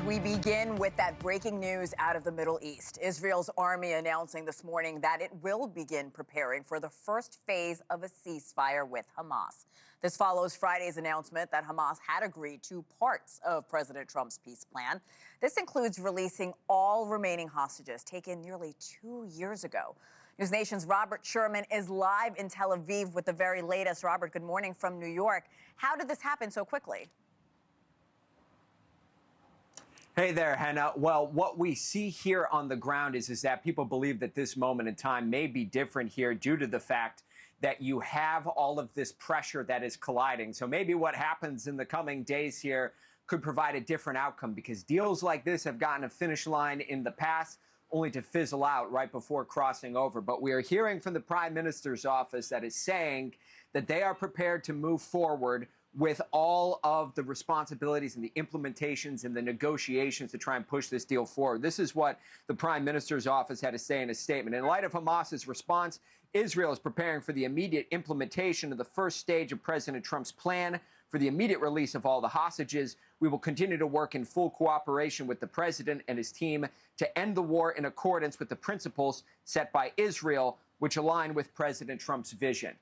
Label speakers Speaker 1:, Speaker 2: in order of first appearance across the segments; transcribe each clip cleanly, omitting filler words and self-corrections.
Speaker 1: We begin with that breaking news out of the Middle East. Israel's army announcing this morning that it will begin preparing for the first phase of a ceasefire with Hamas. This follows Friday's announcement that Hamas had agreed to parts of President Trump's peace plan. This includes releasing all remaining hostages taken nearly 2 years ago. NewsNation's Robert Sherman is live in Tel Aviv with the very latest. Robert, good morning from New York. How did this happen so quickly?
Speaker 2: Hey there, Hena. Well, what we see here on the ground is that people believe that this moment in time may be different here due to the fact that you have all of this pressure that is colliding. So maybe what happens in the coming days here could provide a different outcome, because deals like this have gotten a finish line in the past only to fizzle out right before crossing over. But we are hearing from the Prime Minister's office that is saying that they are prepared to move forward with all of the responsibilities and the implementations and the negotiations to try and push this deal forward. This is what the Prime Minister's office had to say in a statement. In light of Hamas's response, Israel is preparing for the immediate implementation of the first stage of President Trump's plan for the immediate release of all the hostages. We will continue to work in full cooperation with the president and his team to end the war in accordance with the principles set by Israel, which align with President Trump's vision.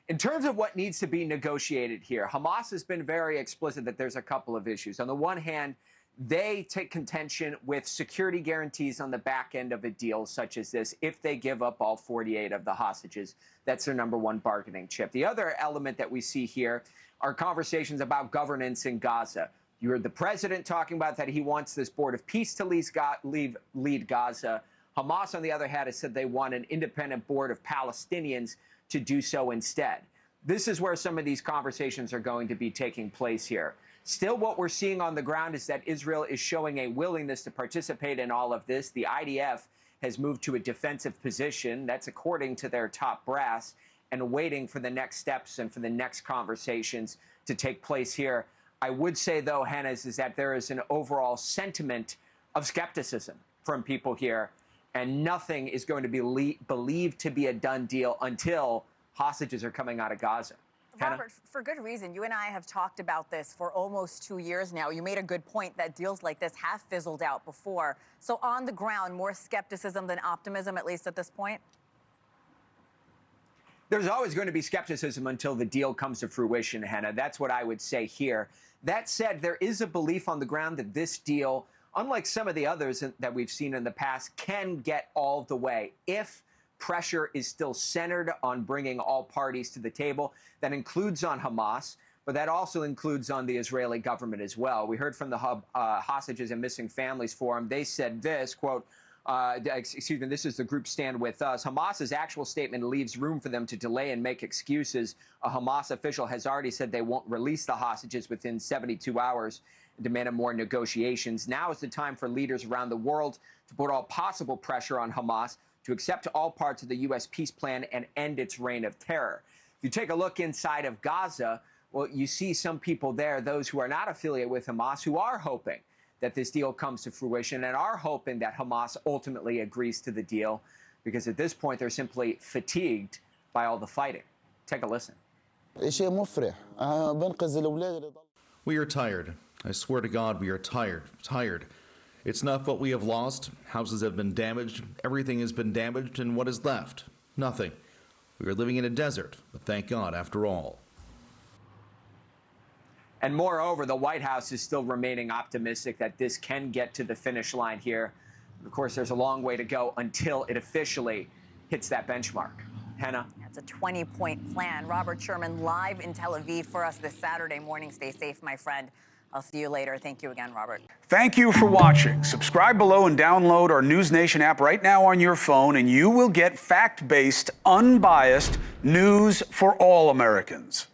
Speaker 2: In terms of what needs to be negotiated here, Hamas has been very explicit that there's a couple of issues. On the one hand, they take contention with security guarantees on the back end of a deal such as this if they give up all 48 of the hostages. That's their number one bargaining chip. The other element that we see here are conversations about governance in Gaza. You heard the president talking about that he wants this board of peace to lead Gaza. Hamas, on the other hand, has said they want an independent board of Palestinians to do so instead. This is where some of these conversations are going to be taking place here. Still, what we're seeing on the ground is that Israel is showing a willingness to participate in all of this. The IDF has moved to a defensive position. That's according to their top brass, and waiting for the next steps and for the next conversations to take place here. I would say, though, Hena, is that there is an overall sentiment of skepticism from people here, and nothing is going to be believed to be a done deal until hostages are coming out of Gaza.
Speaker 1: Robert, for good reason. You and I have talked about this for almost 2 years now. You made a good point that deals like this have fizzled out before. So on the ground, more skepticism than optimism, at least at this point?
Speaker 2: There's always going to be skepticism until the deal comes to fruition, Hena. That's what I would say here. That said, there is a belief on the ground that this deal, unlike some of the others that we've seen in the past, can get all the way if pressure is still centered on bringing all parties to the table. That includes on Hamas, but that also includes on the Israeli government as well. We heard from the Hostages and Missing Families Forum. They said this, quote, this is the group Stand With Us. Hamas's actual statement leaves room for them to delay and make excuses. A Hamas official has already said they won't release the hostages within 72 hours and demanded more negotiations. Now is the time for leaders around the world to put all possible pressure on Hamas to accept all parts of the U.S. peace plan and end its reign of terror. If you take a look inside of Gaza, well, you see some people there, those who are not affiliated with Hamas, who are hoping that this deal comes to fruition and are hoping that Hamas ultimately agrees to the deal, because at this point they're simply fatigued by all the fighting. Take a listen.
Speaker 3: We are tired. I swear to God, we are tired. It's not what we have lost. Houses have been damaged. Everything has been damaged. And what is left? Nothing. We are living in a desert, but thank God after all.
Speaker 2: And moreover, the White House is still remaining optimistic that this can get to the finish line here. Of course, there's a long way to go until it officially hits that benchmark. Hena?
Speaker 1: It's a 20-point plan. Robert Sherman live in Tel Aviv for us this Saturday morning. Stay safe, my friend. I'll see you later. Thank you again, Robert.
Speaker 4: Thank you for watching. Subscribe below and download our NewsNation app right now on your phone, and you will get fact-based, unbiased news for all Americans.